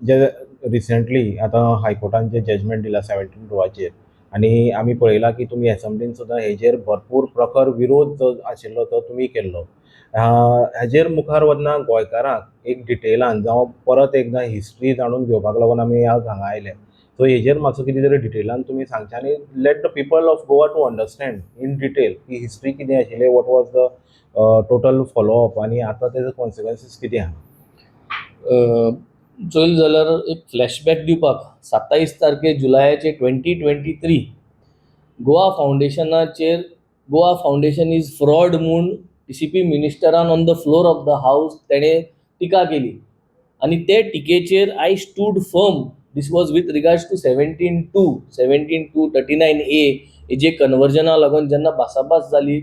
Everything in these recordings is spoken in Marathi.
जे रिसेंटली आता हायकोर्टान जे जजमेंट दिला 17/2 आणि आम्ही पळयला की तुम्ही एसेंब्लीन सुद्दां हेजेर भरपूर प्रखर विरोध जो आशिल्लो तो तुमी केल्लो. हेजेर मुखार वतना गोंयकारांक एक डिटेलान जावं परत एकदां हिस्ट्री जाणून घेवपाक लागून आमी आज हांगा आयले. सो हेजेर मातसो कितें तरी डिटेलान तुमी सांगचे आनी let the people of Goa to understand in detail की हिस्ट्री कितें आशिल्लें, what was the total followup आनी आतां तेजो कॉन्सिक्वन्सीस कितें आहा. चल जाल्यार एक फ्लॅशबॅक दिवपाक 27 तारखे जुलयाचे 2023 गोवा फावंडेशनाचेर गोवा फावंडेशन इज फ्रॉड म्हूण DCP मिनिस्टरान on the floor of the house तेणें टिका केली आनी ते टिकेचेर I stood firm. This was with regards to 17/2 हेजे कन्वर्जना लागून जेन्ना भासाभास जाली,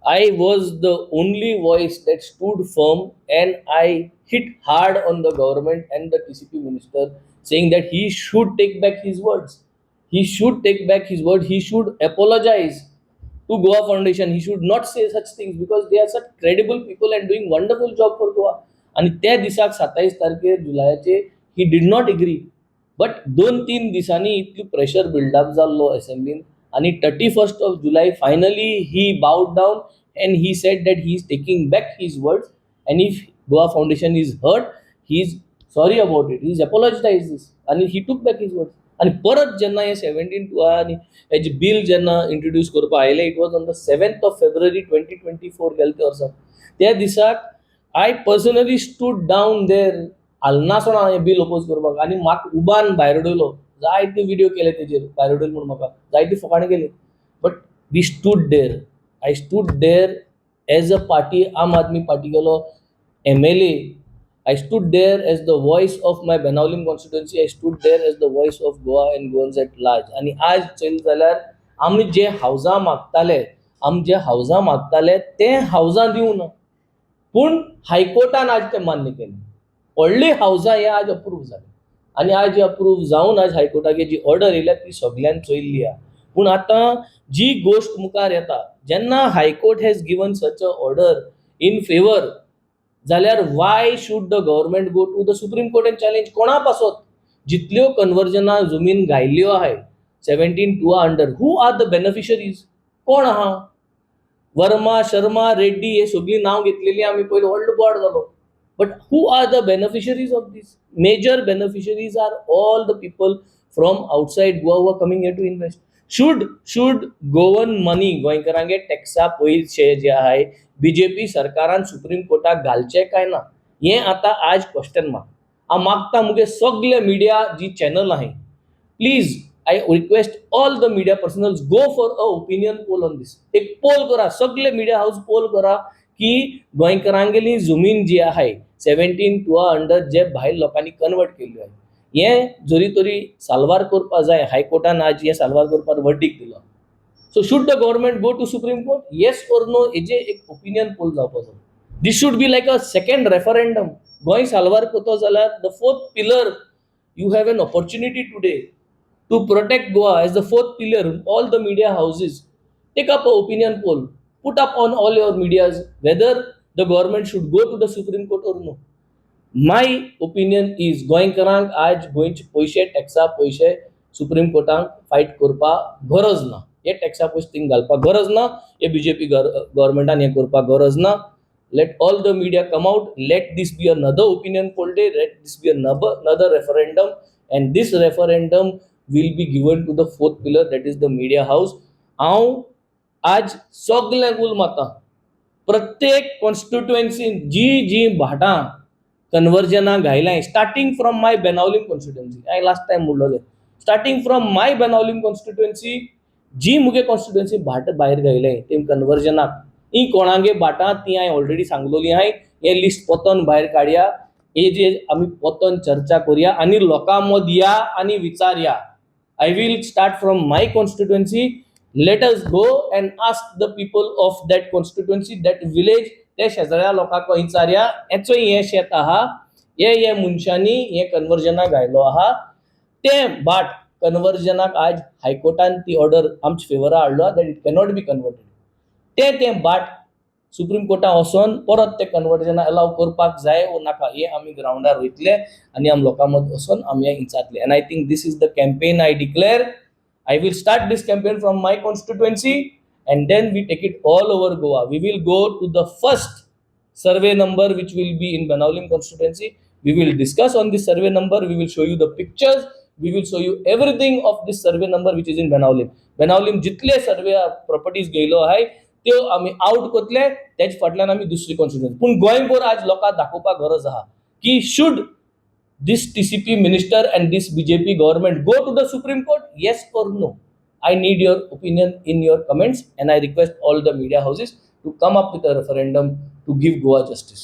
I was the only voice that stood firm and I hit hard on the government and the TCP minister saying that he should take back his words. He should take back his word. He should apologize to Goa Foundation. He should not say such things because they are such credible people and doing wonderful job for Goa. आणि त्या दिसाक 27 तारखेर जुलयाचे he did not agree. But 2-3 दिसांनी इतली प्रेशर बिल्डअप जाल्लो असेंब्लीन आणि 31st of July finally he bowed down and he said that he is taking back his words and if Goa Foundation is hurt, he is sorry about it. He is apologized this and he took back his words. आणि परत जेन्ना हे 17/2 आणि हेजे बिल जेन्ना इंट्रोड्यूस करपा आयले, it was on the 7th of February 2024 गेल्या वर्सा. त्या दिसाक आय पर्सनली स्टूड डावन देर आलनासोना हे बिल ओपोज करपाक आनी म्हाका उबान भायर उडयलो. जायते व्हिडिओ केले तेजेर भायर उडयले म्हणून म्हाका जायती फकाणां केली. But we stood there. I stood there as a party, Aam Aadmi Party galo MLA. I stood there as the voice of my Benaulim constituency. I stood there as the voice of Goa and Goans at large. आणि आज चल जाल्यार आमी जे हावजा मागताले ते हावजा दिवना, पूण हायकोर्टान आज ते मान्य केले. व्हडली हावजा हे आज अप्रूव्ह जाले आणि आज अप्रूव्ह जावन आज हायकोर्टाची जी ऑर्डर येयल्या ती सगळ्यांक चोयल्ली आहा. पूण आतां जी गोष्ट मुखार येता, जेन्ना high court has given such a order in favour, जाल्यार why should the government go to the supreme court and challenge. कोणा पासत जितल्यो कन्वर्जना जमीन गायल्ल्यो आहाय 17/2 under, who are the beneficiaries? कोण आहा? वर्मा, शर्मा, रेड्डी हे सगळी नांव घेतलेली आमी पयलीं व्हडलो बोर्ड जालो. But who are the beneficiaries of this? Major beneficiaries are all the people from outside Goa who are coming here to invest. should Goan money, गोंयकारांगे टॅक्सा पयशे जे आहाय बीजेपी सरकारान सुप्रीम कोर्टाक घालचे काय ना, हे आता आज क्वेश्चन मार्क. हांव मागता मुगे सगळे मिडिया जी चॅनल आहाय, please I request all the media personals, go for a opinion poll on this. एक पोल करा, सगळे मिडिया हाऊस पोल करा की गोंयकारांगेली जमीन जी आहाय 17/2 अंडर जे भायर लोकांनी कन्वर्ट केल्ली आहे, हे जरी तरी साल्वार करपा जाय. हायकोर्टान आज हे साल्वार करपाक वर्डिक्ट दिलो. So should the government go to supreme court? Yes or no हेजे एक ओपिनियन पोल जावपाक जाय. This should be like a second referendum. गोंय साल्वार करतो जाल्यार the fourth pillar, you have an opportunity today to protect Goa as the fourth pillar. All the media houses take up a opinion poll, put up on all your medias whether the government should go to the Supreme Court or no. My opinion is गोंयकारांक आज गोंयचे पयशे टॅक्सा पयशे सुप्रीम कोर्टाक फायट करपा गरज ना. हे टॅक्सा पयशे थिंग घालपाक गरज ना. हे बीजेपी गव्हर्नमेंटान हे करपाक गरज ना. Let all the media come out. Let this be another opinion poll day. Let this be another referendum. And this referendum will be given to the fourth pillar, that is the media house. हांव आज सगळ्यांक उलमाता, प्रत्येक कॉन्स्टिट्युएन्सीन जी भाटां कन्वर्जना घायलाय, starting from my Benaulim constituency, हांवें लास्ट टायम म्हणलेलें, starting from my Benaulim constituency जी मुगे कॉन्स्टिट्युएन्सी भाट भायर घायले ते कन्वर्जनाक, ही कोणागे भाटां ती हांवें ऑलरेडी सांगलोली हाय. हे लिस्ट पोतोन भायर काडया, हे जे आमी पोतोन चर्चा करुया आनी लोकां मदीं या आनी विचारया. I will start from my constituency. Let us go and ask the people of that constituency, that village, त्या शेजाऱ्या लोकांक विचारया हेचो हे शेत आहा, हे मनशांनी हे कन्वर्जना घायलो आहा, ते बाट कन्वर्जनाक आज हायकोर्टान ती ऑर्डर आमच्या फेवरा हाडलो that it cannot be converted. ते बाट सुप्रीम कोर्टान वचोन परत ते कन्वर्जन अलाव करपाक जाय वो नाका हे आमी ग्राउंडार वयतले आनी आमी लोकां मदीं वचोन आमी इंचातले. And I think this is the campaign I declare. I will start this campaign from my constituency and then we take it all over Goa. We will go to the first survey number which will be in Benaulim constituency. We will discuss on this survey number. We will show you the pictures. We will show you everything of this survey number which is in Benaulim. Benaulim जितले सर्वे प्रॉपर्टीज गेलो आहे त्यो आमी आउट करतले त्याच फाटल्यान आमी दुसरी कॉन्स्टिट्युएन्सी. पूण गोंयभर आज लोकांक दाखोवपाक गरज आहा की should this TCP minister and this BJP government go to the Supreme Court? Yes or no? I need your opinion in your comments and I request all the media houses to come up with a referendum to give Goa justice.